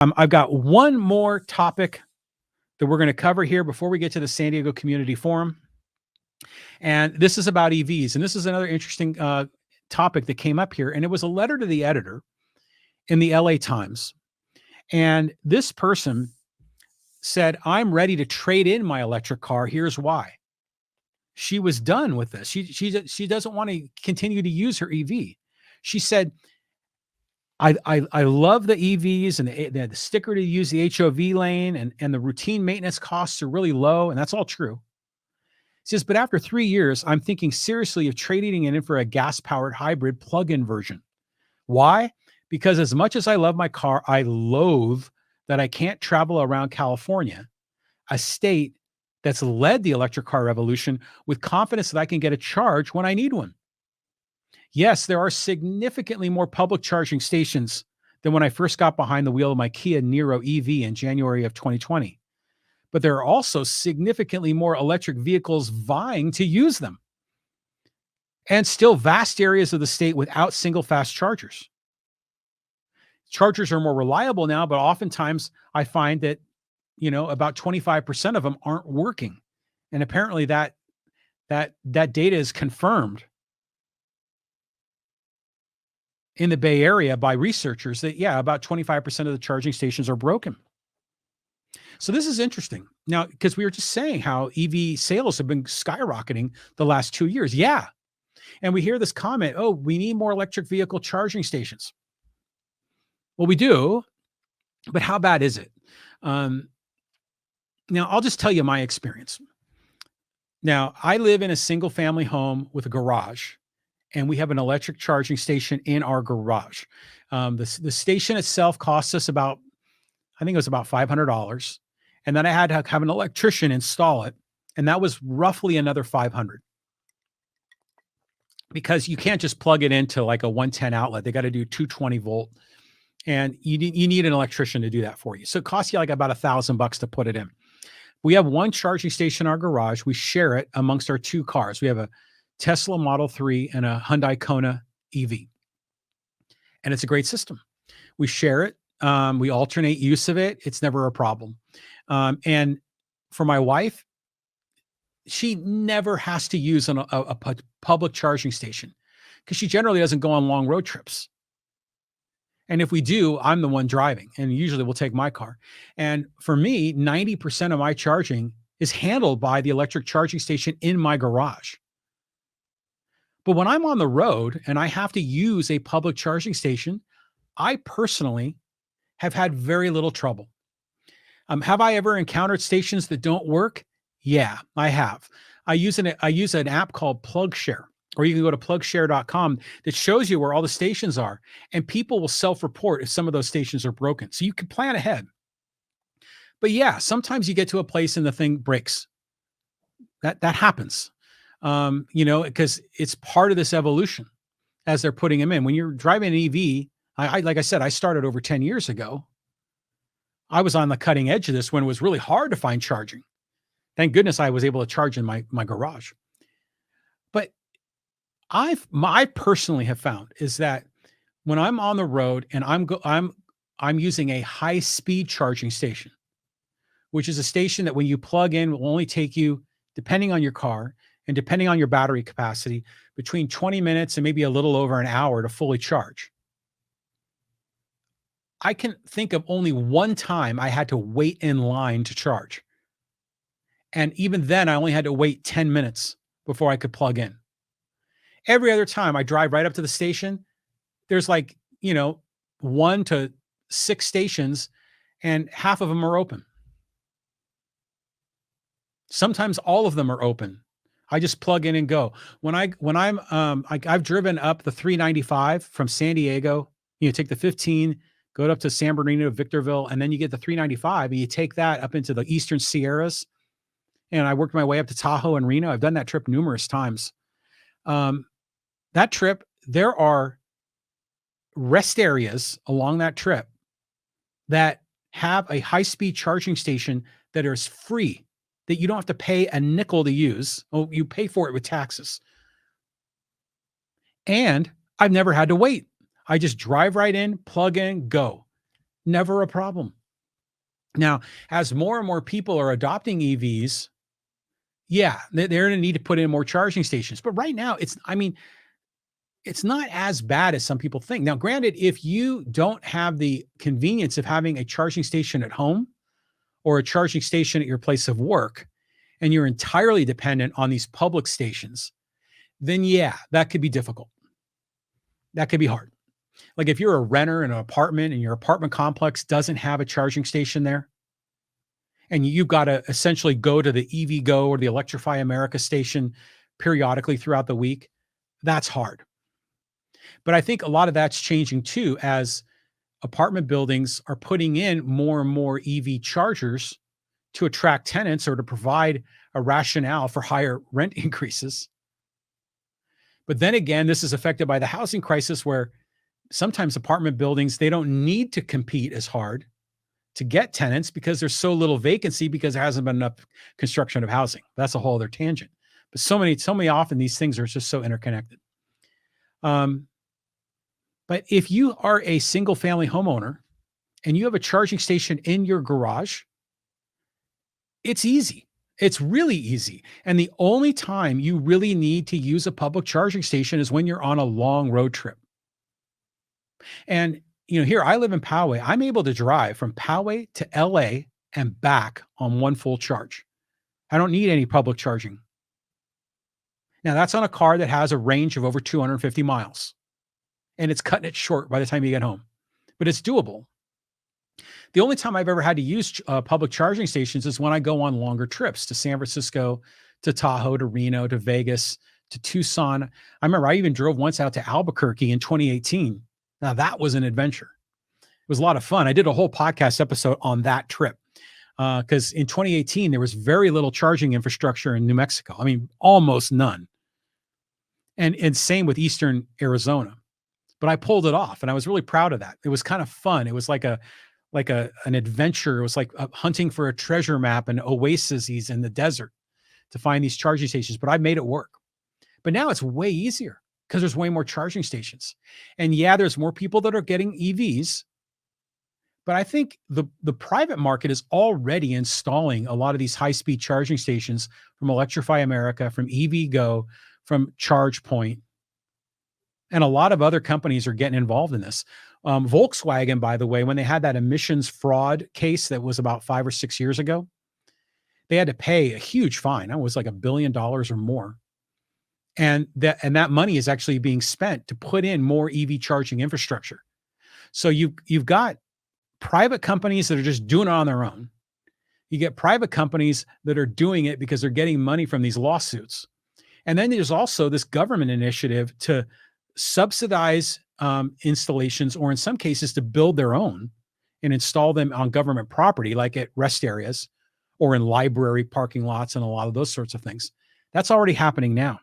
I've got one more topic that we're going to cover here before we get to the San Diego Community Forum. And this is about EVs. And this is another interesting topic that came up here. And it was a letter to the editor in the LA Times. And this person said, I'm ready to trade in my electric car. Here's why. She was done with this. She doesn't want to continue to use her EV. She said, I love the EVs and the sticker to use the HOV lane and the routine maintenance costs are really low. And that's all true. She says, but after 3 years, I'm thinking seriously of trading it in for a gas powered hybrid plug-in version. Why? Because as much as I love my car, I loathe that I can't travel around California, a state that's led the electric car revolution, with confidence that I can get a charge when I need one. Yes, there are significantly more public charging stations than when I first got behind the wheel of my Kia Niro EV in January of 2020. But there are also significantly more electric vehicles vying to use them, and still vast areas of the state without single fast chargers. Chargers are more reliable now, but oftentimes I find that, about 25% of them aren't working. And apparently that data is confirmed in the Bay Area by researchers that, about 25% of the charging stations are broken. So this is interesting. Now, because we were just saying how EV sales have been skyrocketing the last 2 years. Yeah. And we hear this comment, oh, we need more electric vehicle charging stations. Well, we do, but how bad is it? Now, I'll just tell you my experience. Now, I live in a single family home with a garage, and we have an electric charging station in our garage. The station itself costs us I think it was about $500. And then I had to have an electrician install it. And that was roughly another $500. Because you can't just plug it into like a 110 outlet. They got to do 220 volt. And you need an electrician to do that for you. So it costs you like about $1,000 to put it in. We have one charging station in our garage. We share it amongst our two cars. We have a Tesla Model 3 and a Hyundai Kona EV. And it's a great system. We share it. We alternate use of it. It's never a problem. And for my wife, she never has to use a public charging station because she generally doesn't go on long road trips. And if we do, I'm the one driving, and usually we'll take my car. And for me, 90% of my charging is handled by the electric charging station in my garage. But when I'm on the road and I have to use a public charging station, I personally have had very little trouble. Have I ever encountered stations that don't work? Yeah, I have. I use an app called PlugShare, or you can go to plugshare.com that shows you where all the stations are, and people will self-report if some of those stations are broken. So you can plan ahead. But yeah, sometimes you get to a place and the thing breaks. That happens. Because it's part of this evolution as they're putting them in. When you're driving an EV, like I said, I started over 10 years ago. I was on the cutting edge of this when it was really hard to find charging. Thank goodness I was able to charge in my garage. But I personally have found is that when I'm on the road and I'm using a high speed charging station, which is a station that when you plug in will only take you, depending on your car and depending on your battery capacity, between 20 minutes and maybe a little over an hour to fully charge. I can think of only one time I had to wait in line to charge. And even then, I only had to wait 10 minutes before I could plug in. Every other time I drive right up to the station, there's 1 to 6 stations, and half of them are open. Sometimes all of them are open. I just plug in and go. I've driven up the 395 from San Diego, take the 15, go up to San Bernardino, Victorville, and then you get the 395 and you take that up into the Eastern Sierras. And I worked my way up to Tahoe and Reno. I've done that trip numerous times. That trip, there are rest areas along that trip that have a high-speed charging station that is free, that you don't have to pay a nickel to use. Oh, you pay for it with taxes. And I've never had to wait. I just drive right in, plug in, go. Never a problem. Now, as more and more people are adopting EVs, yeah, they're going to need to put in more charging stations. But right now, I mean, it's not as bad as some people think. Now, granted, if you don't have the convenience of having a charging station at home or a charging station at your place of work, and you're entirely dependent on these public stations, then yeah, that could be difficult. That could be hard. Like if you're a renter in an apartment and your apartment complex doesn't have a charging station there, and you've got to essentially go to the EV Go or the Electrify America station periodically throughout the week, that's hard. But I think a lot of that's changing too as apartment buildings are putting in more and more EV chargers to attract tenants or to provide a rationale for higher rent increases. But then again, this is affected by the housing crisis where sometimes apartment buildings, they don't need to compete as hard to get tenants because there's so little vacancy because there hasn't been enough construction of housing. That's a whole other tangent. But so many often these things are just so interconnected. Um, but if you are a single family homeowner and you have a charging station in your garage, it's easy. It's really easy. And the only time you really need to use a public charging station is when you're on a long road trip. And here I live in Poway. I'm able to drive from Poway to LA and back on one full charge. I don't need any public charging. Now, that's on a car that has a range of over 250 miles, and it's cutting it short by the time you get home, but it's doable. The only time I've ever had to use public charging stations is when I go on longer trips to San Francisco, to Tahoe, to Reno, to Vegas, to Tucson. I remember I even drove once out to Albuquerque in 2018. Now, that was an adventure. It was a lot of fun. I did a whole podcast episode on that trip because in 2018, there was very little charging infrastructure in New Mexico. I mean, almost none. And same with Eastern Arizona. But I pulled it off, and I was really proud of that. It was kind of fun. It was like an adventure. It was like hunting for a treasure map and oases in the desert to find these charging stations. But I made it work. But now it's way easier because there's way more charging stations. And yeah, there's more people that are getting EVs. But I think the private market is already installing a lot of these high-speed charging stations from Electrify America, from EV Go, from ChargePoint. And a lot of other companies are getting involved in this. Volkswagen, by the way, when they had that emissions fraud case that was about 5 or 6 years ago, they had to pay a huge fine. It was like $1 billion or more. And that money is actually being spent to put in more EV charging infrastructure. So you've got private companies that are just doing it on their own. You get private companies that are doing it because they're getting money from these lawsuits. And then there's also this government initiative to subsidize installations, or in some cases to build their own and install them on government property, like at rest areas or in library parking lots and a lot of those sorts of things. That's already happening now.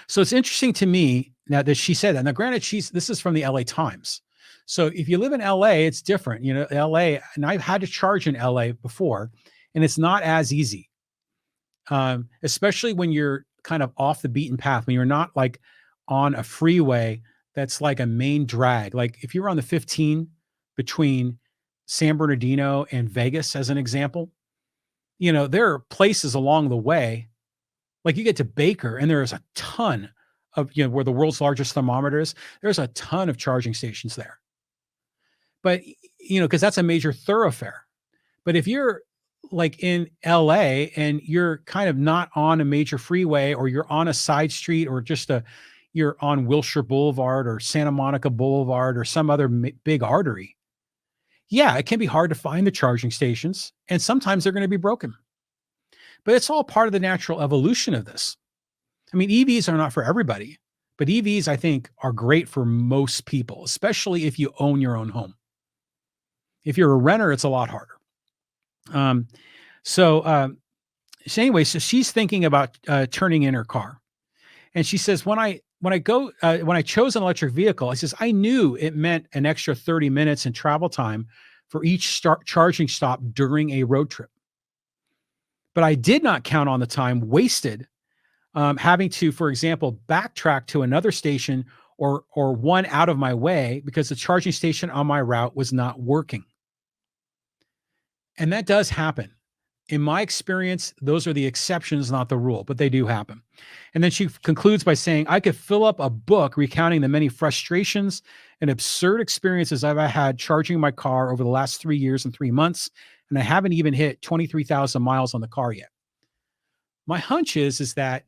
So it's interesting to me now that she said that. Now, granted, this is from the LA Times. So if you live in LA, it's different. LA, and I've had to charge in LA before, and it's not as easy, especially when you're kind of off the beaten path, when you're not like on a freeway that's like a main drag. Like if you're on the 15 between San Bernardino and Vegas, as an example, there are places along the way, like you get to Baker and there is a ton of, where the world's largest thermometer is, there's a ton of charging stations there. But, because that's a major thoroughfare. But if you're like in LA and you're kind of not on a major freeway, or you're on a side street, or you're on Wilshire Boulevard or Santa Monica Boulevard or some other big artery, yeah, it can be hard to find the charging stations, and sometimes they're going to be broken. But it's all part of the natural evolution of this. I mean, EVs are not for everybody, but EVs, I think, are great for most people, especially if you own your own home. If you're a renter, it's a lot harder. So anyway, so she's thinking about turning in her car. And she says, when I chose an electric vehicle, I says, I knew it meant an extra 30 minutes in travel time for each charging stop during a road trip. But I did not count on the time wasted having to, for example, backtrack to another station or one out of my way because the charging station on my route was not working. And that does happen. In my experience, those are the exceptions, not the rule, but they do happen. And then she concludes by saying, I could fill up a book recounting the many frustrations and absurd experiences I've had charging my car over the last 3 years and 3 months. And I haven't even hit 23,000 miles on the car yet. My hunch is that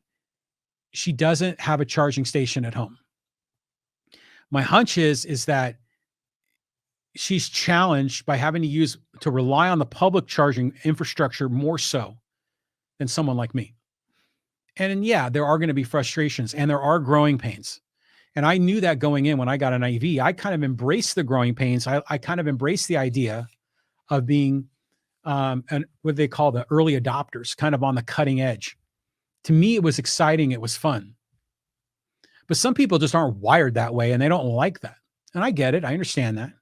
she doesn't have a charging station at home. My hunch is that she's challenged by having to rely on the public charging infrastructure more so than someone like me. And yeah, there are going to be frustrations and there are growing pains. And I knew that going in when I got an IV. I kind of embraced the growing pains. I kind of embraced the idea of being and what they call the early adopters, kind of on the cutting edge. To me, it was exciting. It was fun. But some people just aren't wired that way and they don't like that. And I get it. I understand that.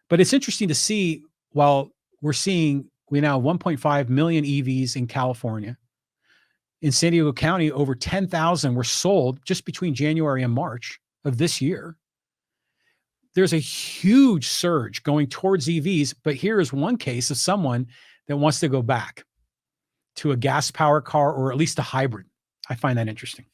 But it's interesting to see while we now have 1.5 million EVs in California. In San Diego County, over 10,000 were sold just between January and March of this year. There's a huge surge going towards EVs, but here is one case of someone that wants to go back to a gas powered car or at least a hybrid. I find that interesting.